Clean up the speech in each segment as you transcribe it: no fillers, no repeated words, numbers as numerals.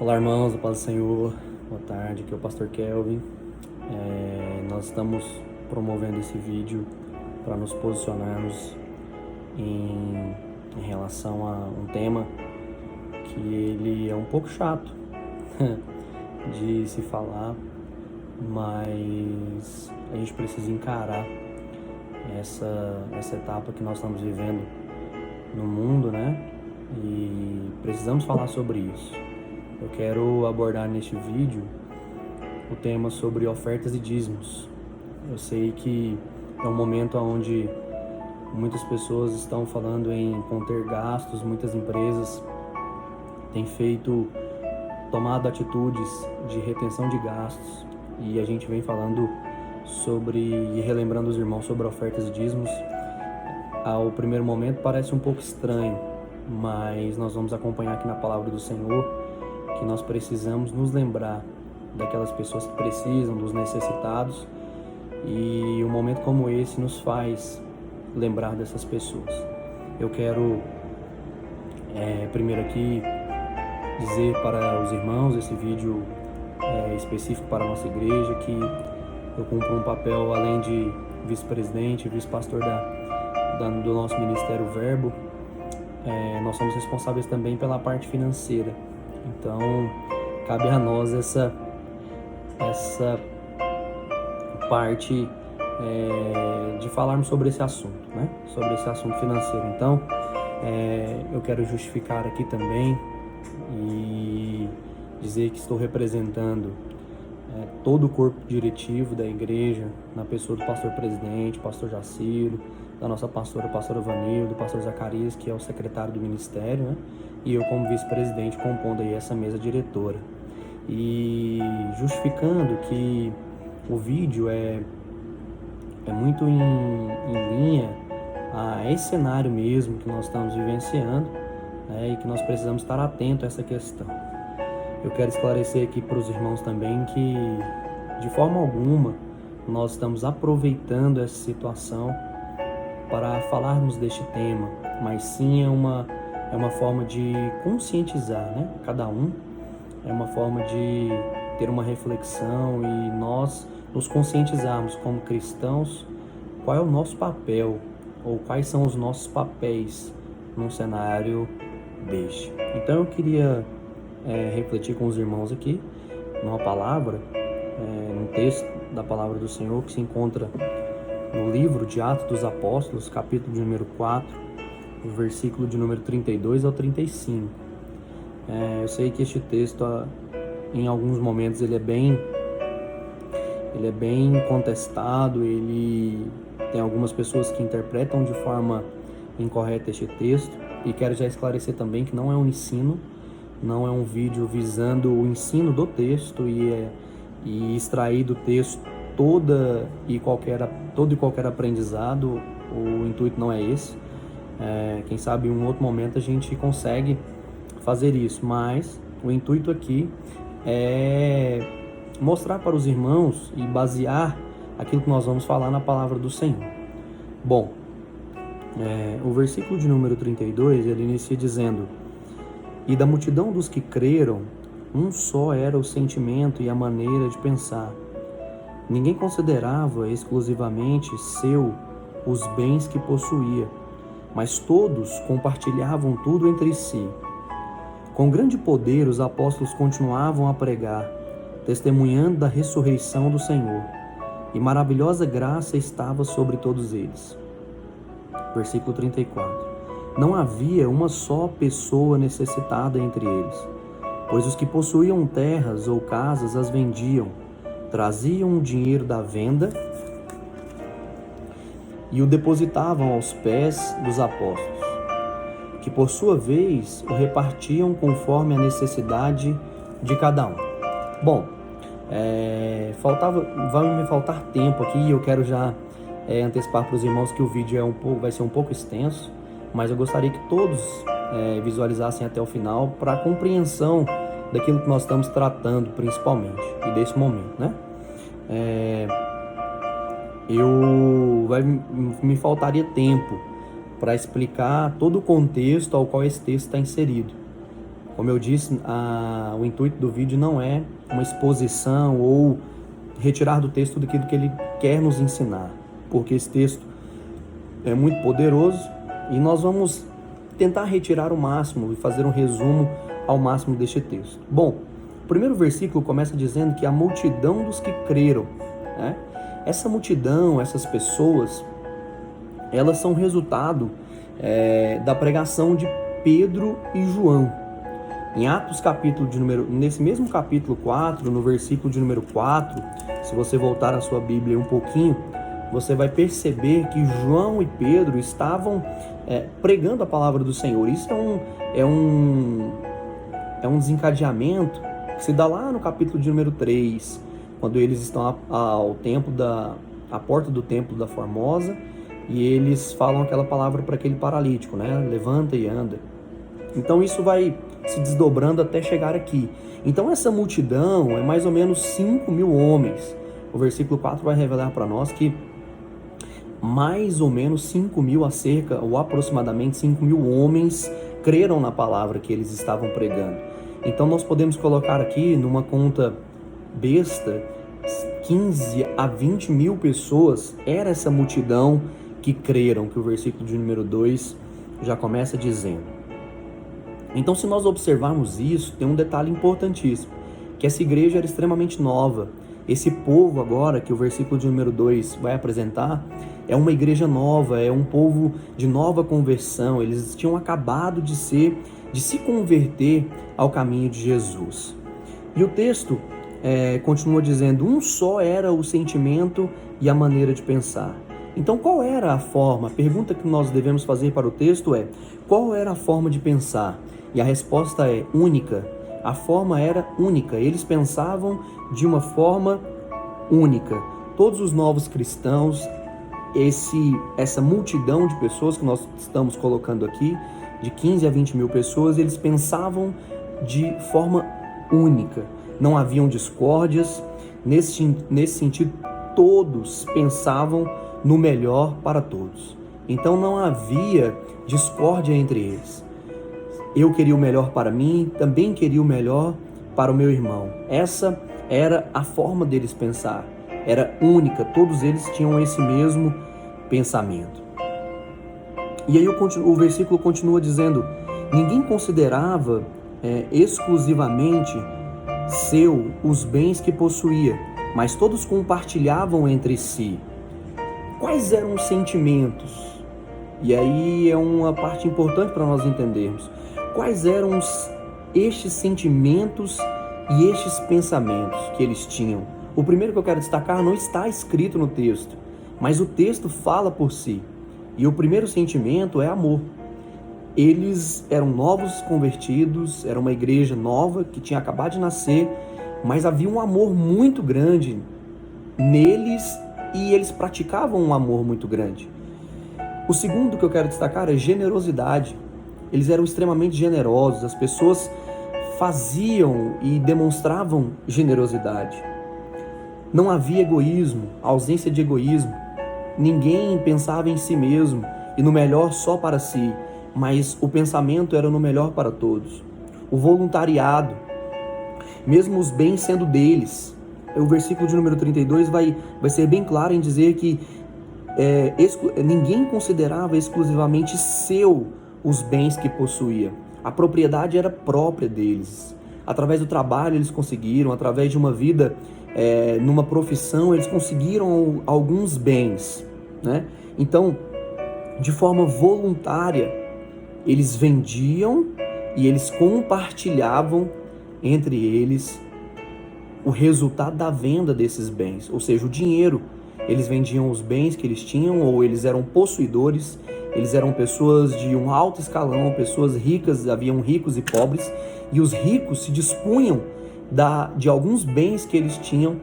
Olá, irmãos, a paz do Senhor. Boa tarde, aqui é o Pastor Kelvin. Nós estamos promovendo esse vídeo para nos posicionarmos em relação a um tema que ele é um pouco chato de se falar, mas a gente precisa encarar essa etapa que nós estamos vivendo no mundo, né? E precisamos falar sobre isso. Eu quero abordar neste vídeo o tema sobre ofertas e dízimos. Eu sei que é um momento onde muitas pessoas estão falando em conter gastos, muitas empresas têm tomado atitudes de retenção de gastos, e a gente vem falando e relembrando os irmãos sobre ofertas e dízimos. Ao primeiro momento parece um pouco estranho, mas nós vamos acompanhar aqui na palavra do Senhor que nós precisamos nos lembrar daquelas pessoas que precisam, dos necessitados, e um momento como esse nos faz lembrar dessas pessoas. Eu quero primeiro aqui dizer para os irmãos, esse vídeo é específico para a nossa igreja, que eu cumpro um papel, além de vice-presidente, vice-pastor do nosso Ministério Verbo. Nós somos responsáveis também pela parte financeira. Então, cabe a nós essa parte de falarmos sobre esse assunto, né? Sobre esse assunto financeiro. Então, eu quero justificar aqui também e dizer que estou representando todo o corpo diretivo da igreja, na pessoa do pastor presidente, pastor Jaciro, da nossa pastora Vanilda, do pastor Zacarias, que é o secretário do ministério, né? E eu como vice-presidente compondo aí essa mesa diretora. E justificando que o vídeo é muito em linha a esse cenário mesmo que nós estamos vivenciando, né? E que nós precisamos estar atentos a essa questão. Eu quero esclarecer aqui para os irmãos também que, de forma alguma, nós estamos aproveitando essa situação para falarmos deste tema, mas sim é uma forma de conscientizar, né? Cada um, é uma forma de ter uma reflexão e nós nos conscientizarmos como cristãos qual é o nosso papel, ou quais são os nossos papéis num cenário deste. Então eu queria refletir com os irmãos aqui numa palavra, num texto da palavra do Senhor que se encontra no livro de Atos dos Apóstolos, capítulo de número 4, o versículo de número 32 ao 35. Eu sei que este texto, em alguns momentos, ele é bem contestado, ele tem algumas pessoas que interpretam de forma incorreta este texto, e quero já esclarecer também que não é um ensino, não é um vídeo visando o ensino do texto e extrair do texto todo e qualquer aprendizado. O intuito não é esse. Quem sabe em um outro momento a gente consegue fazer isso, mas o intuito aqui é mostrar para os irmãos e basear aquilo que nós vamos falar na palavra do Senhor. Bom, o versículo de número 32, ele inicia dizendo: "E da multidão dos que creram, um só era o sentimento e a maneira de pensar. Ninguém considerava exclusivamente os bens que possuía, mas todos compartilhavam tudo entre si. Com grande poder os apóstolos continuavam a pregar, testemunhando da ressurreição do Senhor, e maravilhosa graça estava sobre todos eles." Versículo 34. "Não havia uma só pessoa necessitada entre eles, pois os que possuíam terras ou casas as vendiam, traziam o dinheiro da venda e o depositavam aos pés dos apóstolos, que por sua vez o repartiam conforme a necessidade de cada um." Bom, vai me faltar tempo aqui, e eu quero já antecipar para os irmãos que o vídeo vai ser um pouco extenso, mas eu gostaria que todos visualizassem até o final para a compreensão daquilo que nós estamos tratando principalmente, e desse momento, né? Me faltaria tempo para explicar todo o contexto ao qual esse texto está inserido. Como eu disse, o intuito do vídeo não é uma exposição ou retirar do texto tudo aquilo que ele quer nos ensinar, porque esse texto é muito poderoso e nós vamos tentar retirar o máximo e fazer um resumo ao máximo deste texto. Bom, o primeiro versículo começa dizendo que a multidão dos que creram, né? Essa multidão, essas pessoas, elas são resultado da pregação de Pedro e João. Em Atos capítulo nesse mesmo capítulo 4, no versículo de número 4, se você voltar a sua Bíblia um pouquinho, você vai perceber que João e Pedro estavam pregando a palavra do Senhor. Isso é um desencadeamento que se dá lá no capítulo de número 3, quando eles estão à porta do templo da Formosa, e eles falam aquela palavra para aquele paralítico, né? Levanta e anda. Então isso vai se desdobrando até chegar aqui. Então essa multidão é mais ou menos 5.000 homens. O versículo 4 vai revelar para nós que mais ou menos 5.000, ou aproximadamente 5.000 homens creram na palavra que eles estavam pregando. Então nós podemos colocar aqui numa conta besta, 15 a 20 mil pessoas era essa multidão que creram, que o versículo de número 2 já começa dizendo. Então, se nós observarmos isso, tem um detalhe importantíssimo, que essa igreja era extremamente nova. Esse povo agora, que o versículo de número 2 vai apresentar, é uma igreja nova, é um povo de nova conversão. Eles tinham acabado de se converter ao caminho de Jesus. E o texto continua dizendo, um só era o sentimento e a maneira de pensar. Então, qual era a forma? A pergunta que nós devemos fazer para o texto é, qual era a forma de pensar? E a resposta é única. A forma era única. Eles pensavam de uma forma única. Todos os novos cristãos, essa multidão de pessoas que nós estamos colocando aqui, de 15 a 20 mil pessoas, eles pensavam de forma única. Não haviam discórdias. Nesse sentido, todos pensavam no melhor para todos. Então não havia discórdia entre eles. Eu queria o melhor para mim, também queria o melhor para o meu irmão. Essa era a forma deles pensar. Era única, todos eles tinham esse mesmo pensamento. E aí o versículo continua dizendo, ninguém considerava exclusivamente seu os bens que possuía, mas todos compartilhavam entre si. Quais eram os sentimentos? E aí é uma parte importante para nós entendermos. Quais eram estes sentimentos e estes pensamentos que eles tinham? O primeiro que eu quero destacar não está escrito no texto, mas o texto fala por si. E o primeiro sentimento é amor. Eles eram novos convertidos, era uma igreja nova que tinha acabado de nascer, mas havia um amor muito grande neles e eles praticavam um amor muito grande. O segundo que eu quero destacar é generosidade. Eles eram extremamente generosos, as pessoas faziam e demonstravam generosidade. Não havia egoísmo, ausência de egoísmo. Ninguém pensava em si mesmo e no melhor só para si, mas o pensamento era no melhor para todos. O voluntariado, mesmo os bens sendo deles. O versículo de número 32 vai ser bem claro em dizer que ninguém considerava exclusivamente seu os bens que possuía. A propriedade era própria deles. Através do trabalho eles conseguiram, através de uma vida, numa profissão, eles conseguiram alguns bens, né? Então, de forma voluntária, eles vendiam e eles compartilhavam entre eles o resultado da venda desses bens, ou seja, o dinheiro. Eles vendiam os bens que eles tinham, ou eles eram possuidores, eles eram pessoas de um alto escalão, pessoas ricas, haviam ricos e pobres, e os ricos se dispunham de alguns bens que eles tinham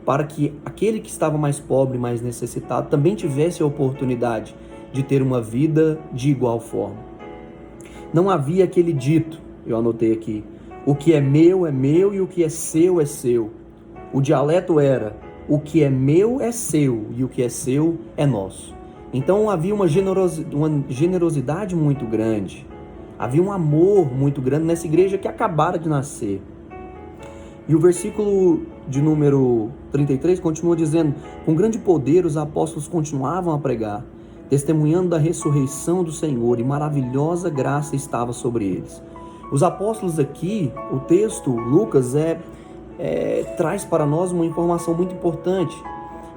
para que aquele que estava mais pobre, mais necessitado, também tivesse a oportunidade de ter uma vida de igual forma. Não havia aquele dito, eu anotei aqui, o que é meu e o que é seu é seu. O dialeto era, o que é meu é seu e o que é seu é nosso. Então havia uma generosidade muito grande. Havia um amor muito grande nessa igreja que acabara de nascer. E o versículo de número 33 continua dizendo: com grande poder os apóstolos continuavam a pregar, testemunhando da ressurreição do Senhor, e maravilhosa graça estava sobre eles. Os apóstolos aqui, o texto, Lucas, traz para nós uma informação muito importante.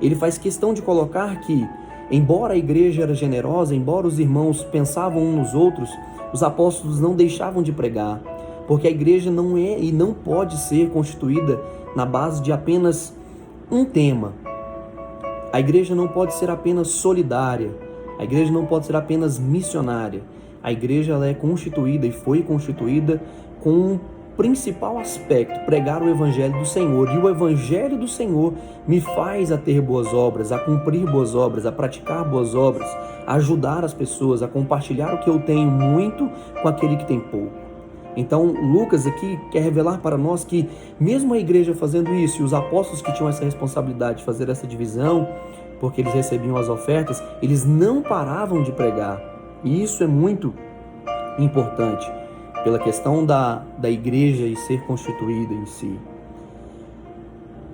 Ele faz questão de colocar que, embora a igreja era generosa, embora os irmãos pensavam uns nos outros, os apóstolos não deixavam de pregar, porque a igreja não é e não pode ser constituída na base de apenas um tema. A igreja não pode ser apenas solidária, a igreja não pode ser apenas missionária. A igreja ela é constituída e foi constituída com um principal aspecto: pregar o evangelho do Senhor. E o evangelho do Senhor me faz a ter boas obras, a cumprir boas obras, a praticar boas obras, a ajudar as pessoas, a compartilhar o que eu tenho muito com aquele que tem pouco. Então Lucas aqui quer revelar para nós que mesmo a igreja fazendo isso, e os apóstolos que tinham essa responsabilidade de fazer essa divisão, porque eles recebiam as ofertas, eles não paravam de pregar. E isso é muito importante pela questão da igreja e ser constituída em si.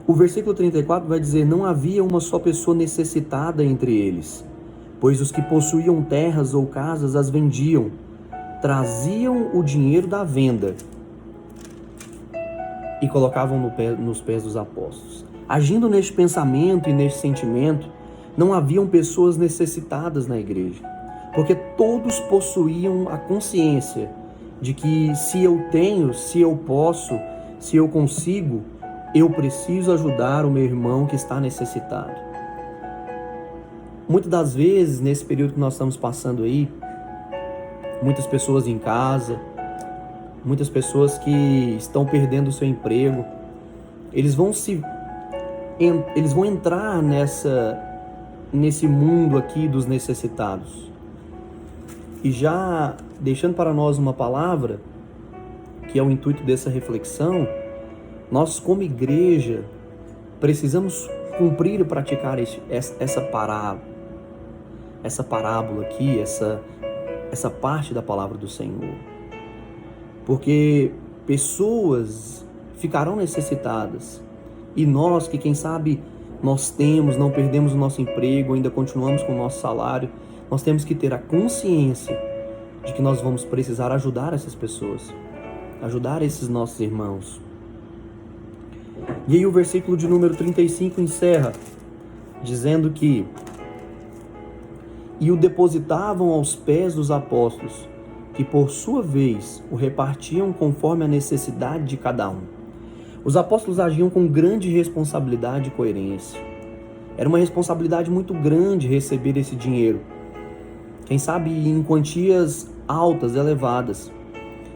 O versículo 34 vai dizer: não havia uma só pessoa necessitada entre eles, pois os que possuíam terras ou casas as vendiam, traziam o dinheiro da venda e colocavam nos pés dos apóstolos. Agindo neste pensamento e neste sentimento, não haviam pessoas necessitadas na igreja, porque todos possuíam a consciência de que se eu tenho, se eu posso, se eu consigo, eu preciso ajudar o meu irmão que está necessitado. Muitas das vezes, nesse período que nós estamos passando aí, muitas pessoas em casa, muitas pessoas que estão perdendo o seu emprego, eles vão entrar nesse mundo aqui dos necessitados. E já deixando para nós uma palavra, que é o intuito dessa reflexão, nós como igreja precisamos cumprir e praticar essa parábola aqui, essa parte da palavra do Senhor. Porque pessoas ficarão necessitadas, e nós que quem sabe nós não perdemos o nosso emprego, ainda continuamos com o nosso salário, nós temos que ter a consciência de que nós vamos precisar ajudar essas pessoas, ajudar esses nossos irmãos. E aí o versículo de número 35 encerra dizendo que: e o depositavam aos pés dos apóstolos, que por sua vez o repartiam conforme a necessidade de cada um. Os apóstolos agiam com grande responsabilidade e coerência. Era uma responsabilidade muito grande receber esse dinheiro, quem sabe em quantias altas, elevadas.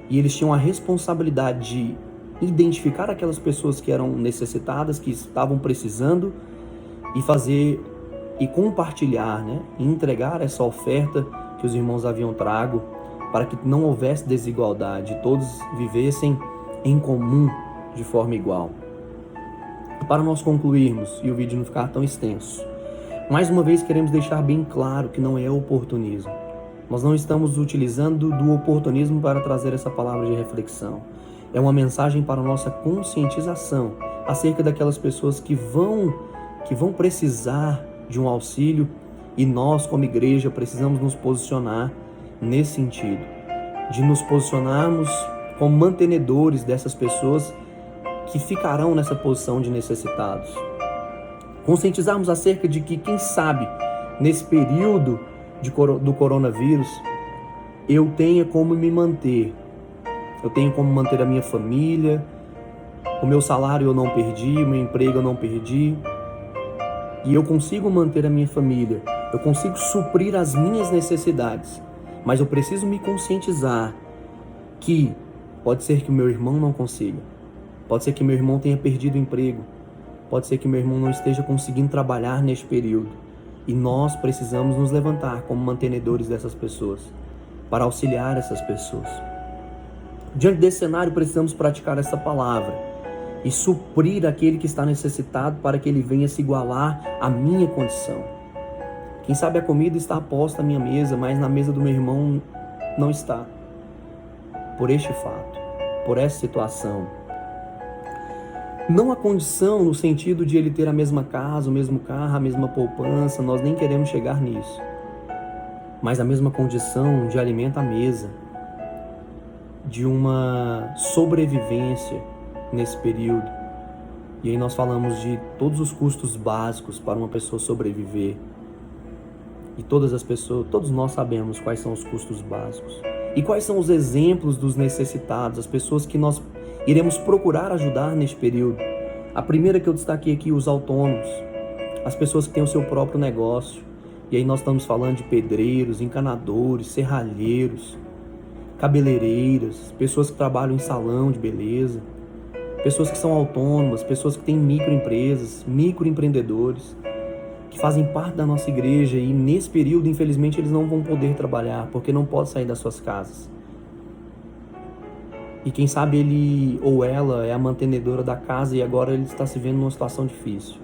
E eles tinham a responsabilidade de identificar aquelas pessoas que eram necessitadas, que estavam precisando, e fazer e compartilhar, e entregar essa oferta que os irmãos haviam trago, para que não houvesse desigualdade, todos vivessem em comum de forma igual. Para nós concluirmos e o vídeo não ficar tão extenso, mais uma vez queremos deixar bem claro que não é oportunismo. Nós não estamos utilizando do oportunismo para trazer essa palavra de reflexão. É uma mensagem para a nossa conscientização acerca daquelas pessoas que vão precisar de um auxílio, e nós como igreja precisamos nos posicionar nesse sentido, de nos posicionarmos como mantenedores dessas pessoas que ficarão nessa posição de necessitados. Conscientizarmos acerca de que, quem sabe, nesse período do coronavírus, eu tenha como me manter. Eu tenho como manter a minha família, o meu salário eu não perdi, o meu emprego eu não perdi. E eu consigo manter a minha família, eu consigo suprir as minhas necessidades. Mas eu preciso me conscientizar que pode ser que o meu irmão não consiga. Pode ser que meu irmão tenha perdido o emprego. Pode ser que meu irmão não esteja conseguindo trabalhar neste período. E nós precisamos nos levantar como mantenedores dessas pessoas, para auxiliar essas pessoas. Diante desse cenário, precisamos praticar essa palavra e suprir aquele que está necessitado, para que ele venha se igualar à minha condição. Quem sabe a comida está posta à minha mesa, mas na mesa do meu irmão não está. por este fato, por essa situação. Não a condição no sentido de ele ter a mesma casa, o mesmo carro, a mesma poupança, nós nem queremos chegar nisso. Mas a mesma condição de alimento à mesa, de uma sobrevivência nesse período. E aí nós falamos de todos os custos básicos para uma pessoa sobreviver. E todos nós sabemos quais são os custos básicos. E quais são os exemplos dos necessitados, as pessoas que nós iremos procurar ajudar neste período. A primeira que eu destaquei aqui, os autônomos, as pessoas que têm o seu próprio negócio. E aí nós estamos falando de pedreiros, encanadores, serralheiros, cabeleireiras, pessoas que trabalham em salão de beleza, pessoas que são autônomas, pessoas que têm microempresas, microempreendedores, que fazem parte da nossa igreja e nesse período, infelizmente, eles não vão poder trabalhar porque não podem sair das suas casas. E quem sabe ele ou ela é a mantenedora da casa e agora ele está se vendo numa situação difícil.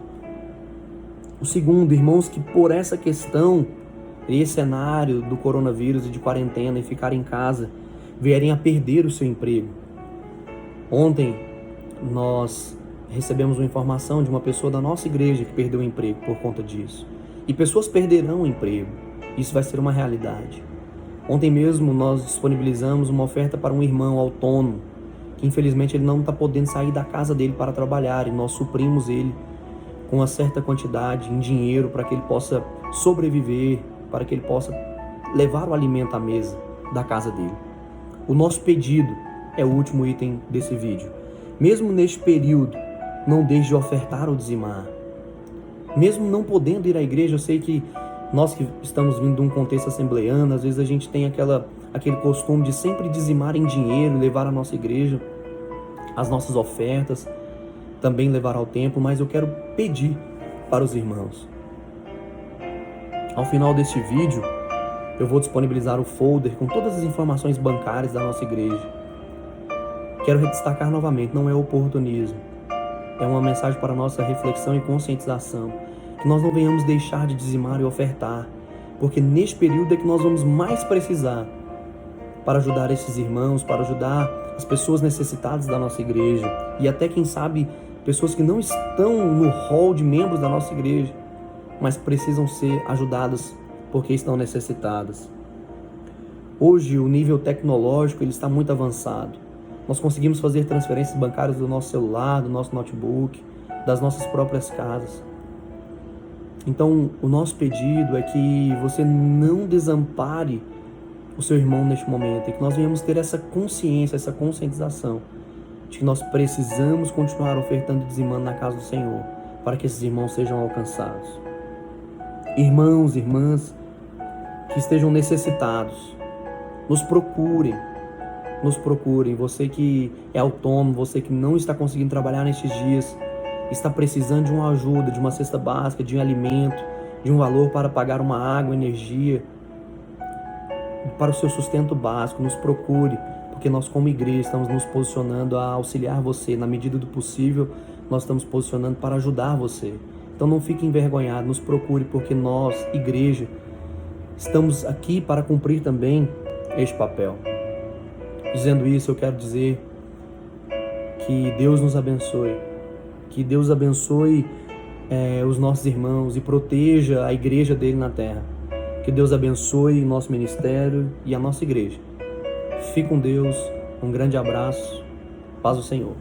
O segundo, irmãos, que por essa questão, esse cenário do coronavírus e de quarentena e ficar em casa, vierem a perder o seu emprego. Ontem nós recebemos uma informação de uma pessoa da nossa igreja que perdeu o emprego por conta disso. E pessoas perderão o emprego. Isso vai ser uma realidade. Ontem mesmo nós disponibilizamos uma oferta para um irmão autônomo, que infelizmente ele não está podendo sair da casa dele para trabalhar, e nós suprimos ele com uma certa quantidade em dinheiro para que ele possa sobreviver, para que ele possa levar o alimento à mesa da casa dele. O nosso pedido é o último item desse vídeo. Mesmo neste período, não deixe de ofertar ou dizimar. Mesmo não podendo ir à igreja, eu sei que nós que estamos vindo de um contexto assembleano, às vezes a gente tem aquele costume de sempre dizimar em dinheiro, levar à nossa igreja as nossas ofertas, também levar ao templo, mas eu quero pedir para os irmãos. Ao final deste vídeo, eu vou disponibilizar o folder com todas as informações bancárias da nossa igreja. Quero destacar novamente, não é oportunismo. É uma mensagem para a nossa reflexão e conscientização. Que nós não venhamos deixar de dizimar e ofertar, porque neste período é que nós vamos mais precisar para ajudar esses irmãos, para ajudar as pessoas necessitadas da nossa igreja e até, quem sabe, pessoas que não estão no hall de membros da nossa igreja, mas precisam ser ajudadas porque estão necessitadas. Hoje o nível tecnológico ele está muito avançado. Nós conseguimos fazer transferências bancárias do nosso celular, do nosso notebook, das nossas próprias casas. Então, o nosso pedido é que você não desampare o seu irmão neste momento, e que nós venhamos ter essa consciência, essa conscientização de que nós precisamos continuar ofertando e dizimando na casa do Senhor, para que esses irmãos sejam alcançados. Irmãos, irmãs que estejam necessitados, nos procurem. Você que é autônomo, você que não está conseguindo trabalhar nestes dias, está precisando de uma ajuda, de uma cesta básica, de um alimento, de um valor para pagar uma água, energia, para o seu sustento básico, nos procure, porque nós como igreja estamos nos posicionando a auxiliar você, na medida do possível, nós estamos posicionando para ajudar você. Então não fique envergonhado, nos procure, porque nós, igreja, estamos aqui para cumprir também este papel. Dizendo isso, eu quero dizer que Deus nos abençoe. Que Deus abençoe os nossos irmãos e proteja a igreja dele na terra. Que Deus abençoe o nosso ministério e a nossa igreja. Fique com Deus, um grande abraço, paz do Senhor.